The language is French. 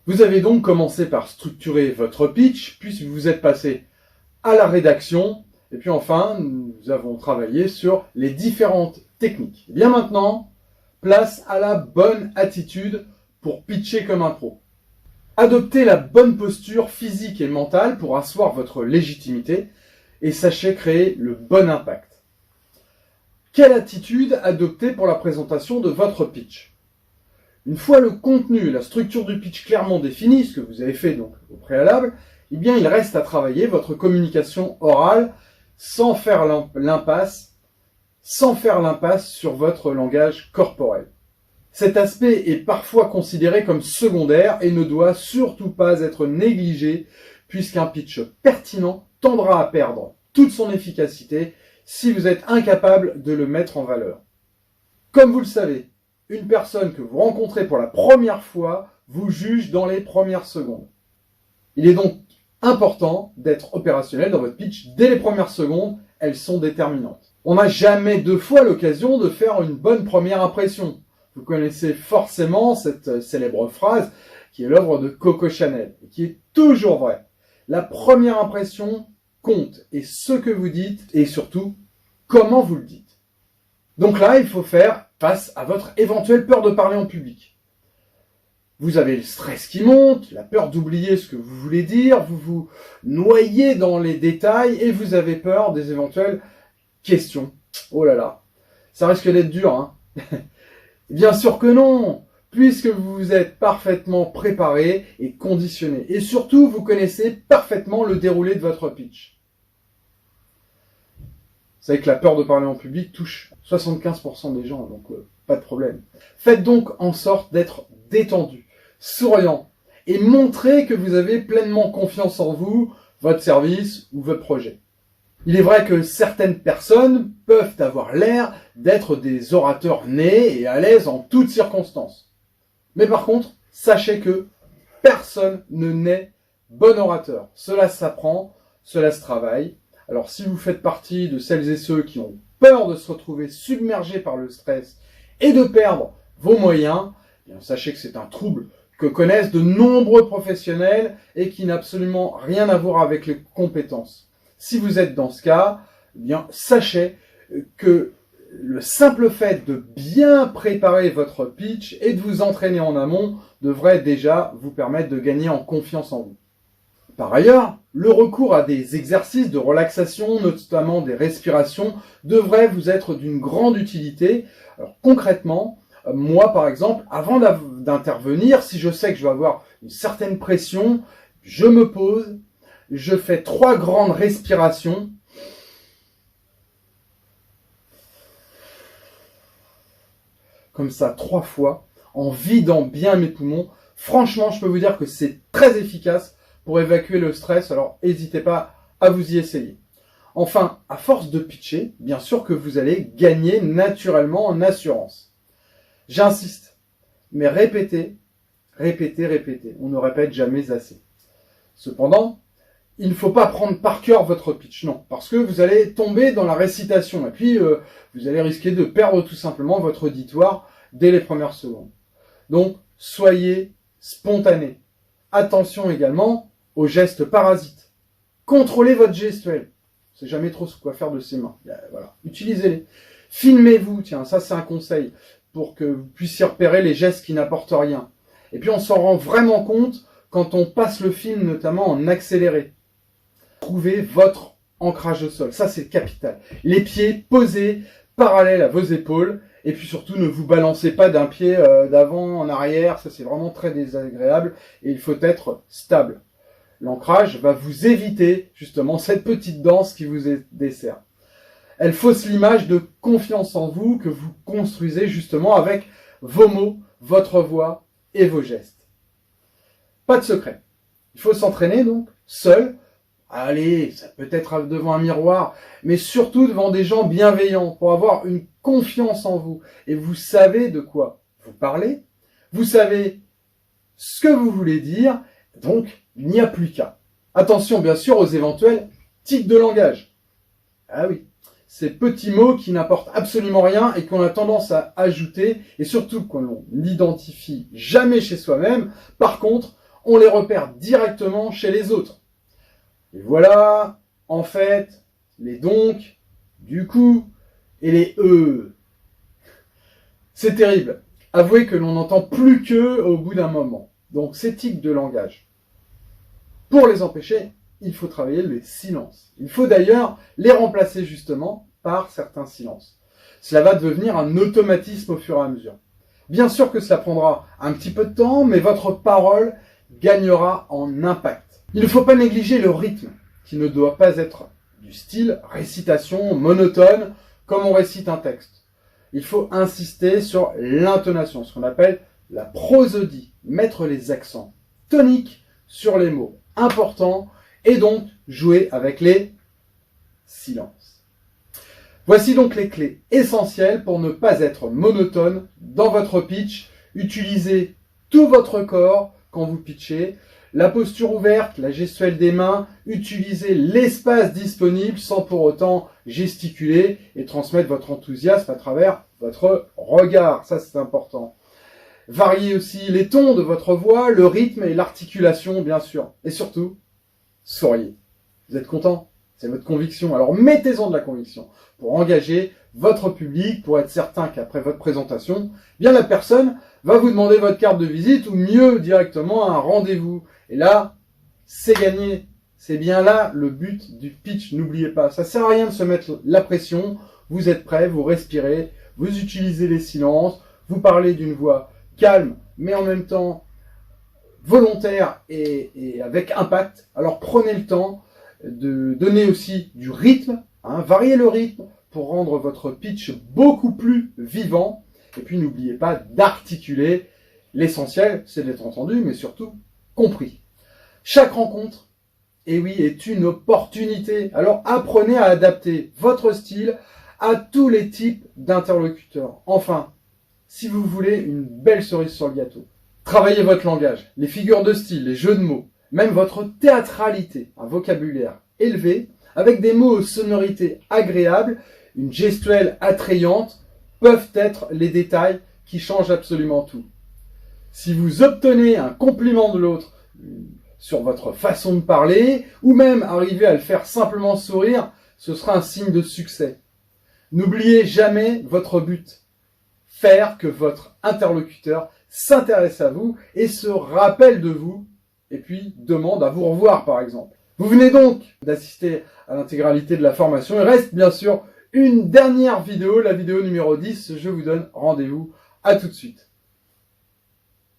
Vous avez donc commencé par structurer votre pitch, puis vous êtes passé à la rédaction, et puis enfin, nous avons travaillé sur les différentes techniques. Et bien maintenant, place à la bonne attitude pour pitcher comme un pro. Adoptez la bonne posture physique et mentale pour asseoir votre légitimité et sachez créer le bon impact. Quelle attitude adopter pour la présentation de votre pitch? Une fois le contenu et la structure du pitch clairement définis, ce que vous avez fait donc au préalable, eh bien il reste à travailler votre communication orale sans faire l'impasse sur votre langage corporel. Cet aspect est parfois considéré comme secondaire et ne doit surtout pas être négligé puisqu'un pitch pertinent tendra à perdre toute son efficacité si vous êtes incapable de le mettre en valeur. Comme vous le savez, une personne que vous rencontrez pour la première fois vous juge dans les premières secondes. Il est donc important d'être opérationnel dans votre pitch dès les premières secondes, elles sont déterminantes. On n'a jamais deux fois l'occasion de faire une bonne première impression. Vous connaissez forcément cette célèbre phrase qui est l'œuvre de Coco Chanel et qui est toujours vraie. La première impression compte et ce que vous dites et surtout comment vous le dites. Donc là, il faut faire face à votre éventuelle peur de parler en public. Vous avez le stress qui monte, la peur d'oublier ce que vous voulez dire, vous vous noyez dans les détails et vous avez peur des éventuelles questions. Oh là là, ça risque d'être dur, hein. Bien sûr que non, puisque vous vous êtes parfaitement préparé et conditionné. Et surtout, vous connaissez parfaitement le déroulé de votre pitch. Vous savez que la peur de parler en public touche 75% des gens, donc pas de problème. Faites donc en sorte d'être détendu, souriant, et montrez que vous avez pleinement confiance en vous, votre service ou votre projet. Il est vrai que certaines personnes peuvent avoir l'air d'être des orateurs nés et à l'aise en toutes circonstances. Mais par contre, sachez que personne ne naît bon orateur. Cela s'apprend, cela se travaille. Alors si vous faites partie de celles et ceux qui ont peur de se retrouver submergés par le stress et de perdre vos moyens, eh bien, sachez que c'est un trouble que connaissent de nombreux professionnels et qui n'a absolument rien à voir avec les compétences. Si vous êtes dans ce cas, eh bien, sachez que le simple fait de bien préparer votre pitch et de vous entraîner en amont devrait déjà vous permettre de gagner en confiance en vous. Par ailleurs, le recours à des exercices de relaxation, notamment des respirations, devrait vous être d'une grande utilité. Alors concrètement, moi par exemple, avant d'intervenir, si je sais que je vais avoir une certaine pression, je me pose, je fais 3 grandes respirations. Comme ça, 3 fois, en vidant bien mes poumons. Franchement, je peux vous dire que c'est très efficace pour évacuer le stress, alors n'hésitez pas à vous y essayer. Enfin, à force de pitcher, bien sûr que vous allez gagner naturellement en assurance. J'insiste, mais répétez, répétez, répétez. On ne répète jamais assez. Cependant, il ne faut pas prendre par cœur votre pitch, non, parce que vous allez tomber dans la récitation et puis vous allez risquer de perdre tout simplement votre auditoire dès les premières secondes. Donc, soyez spontané. Attention également aux gestes parasites. Contrôlez votre gestuelle. On ne sait jamais trop quoi faire de ses mains. Voilà. Utilisez-les. Filmez-vous, tiens, ça c'est un conseil, pour que vous puissiez repérer les gestes qui n'apportent rien. Et puis on s'en rend vraiment compte quand on passe le film, notamment en accéléré. Trouvez votre ancrage au sol, ça c'est capital. Les pieds posés, parallèles à vos épaules, et puis surtout ne vous balancez pas d'un pied d'avant en arrière, ça c'est vraiment très désagréable, et il faut être stable. L'ancrage va vous éviter justement cette petite danse qui vous dessert. Elle fausse l'image de confiance en vous que vous construisez justement avec vos mots, votre voix et vos gestes. Pas de secret. Il faut s'entraîner donc, seul. Allez, ça peut être devant un miroir, mais surtout devant des gens bienveillants pour avoir une confiance en vous. Et vous savez de quoi vous parlez, vous savez ce que vous voulez dire, donc il n'y a plus qu'à. Attention bien sûr aux éventuels tics de langage. Ah oui, ces petits mots qui n'apportent absolument rien et qu'on a tendance à ajouter, et surtout qu'on n'identifie jamais chez soi-même. Par contre, on les repère directement chez les autres. Et voilà, en fait, les donc, du coup, et les C'est terrible. Avouez que l'on n'entend plus qu'eux au bout d'un moment. Donc, ces tics de langage. Pour les empêcher, il faut travailler les silences. Il faut d'ailleurs les remplacer justement par certains silences. Cela va devenir un automatisme au fur et à mesure. Bien sûr que cela prendra un petit peu de temps, mais votre parole gagnera en impact. Il ne faut pas négliger le rythme, qui ne doit pas être du style récitation monotone, comme on récite un texte. Il faut insister sur l'intonation, ce qu'on appelle la prosodie, mettre les accents toniques sur les mots importants, et donc jouer avec les silences. Voici donc les clés essentielles pour ne pas être monotone dans votre pitch. Utilisez tout votre corps quand vous pitchez, la posture ouverte, la gestuelle des mains, utilisez l'espace disponible sans pour autant gesticuler et transmettre votre enthousiasme à travers votre regard. Ça, c'est important. Variez aussi les tons de votre voix, le rythme et l'articulation, bien sûr. Et surtout, souriez. Vous êtes content? C'est votre conviction. Alors mettez-en de la conviction pour engager votre public, pour être certain qu'après votre présentation, bien la personne va vous demander votre carte de visite ou mieux directement un rendez-vous. Et là, c'est gagné. C'est bien là le but du pitch. N'oubliez pas, ça sert à rien de se mettre la pression. Vous êtes prêt, vous respirez, vous utilisez les silences, vous parlez d'une voix calme, mais en même temps volontaire et avec impact. Alors prenez le temps de donner aussi du rythme, variez le rythme pour rendre votre pitch beaucoup plus vivant. Et puis n'oubliez pas d'articuler. L'essentiel, c'est d'être entendu, mais surtout compris. Chaque rencontre, et oui, est une opportunité. Alors apprenez à adapter votre style à tous les types d'interlocuteurs. Enfin, si vous voulez une belle cerise sur le gâteau, travaillez votre langage, les figures de style, les jeux de mots, même votre théâtralité, un vocabulaire élevé, avec des mots aux sonorités agréables, une gestuelle attrayante, peuvent être les détails qui changent absolument tout. Si vous obtenez un compliment de l'autre sur votre façon de parler, ou même arrivez à le faire simplement sourire, ce sera un signe de succès. N'oubliez jamais votre but. Faire que votre interlocuteur s'intéresse à vous et se rappelle de vous, et puis demande à vous revoir par exemple. Vous venez donc d'assister à l'intégralité de la formation. Il reste bien sûr une dernière vidéo, la vidéo numéro 10. Je vous donne rendez-vous. À tout de suite.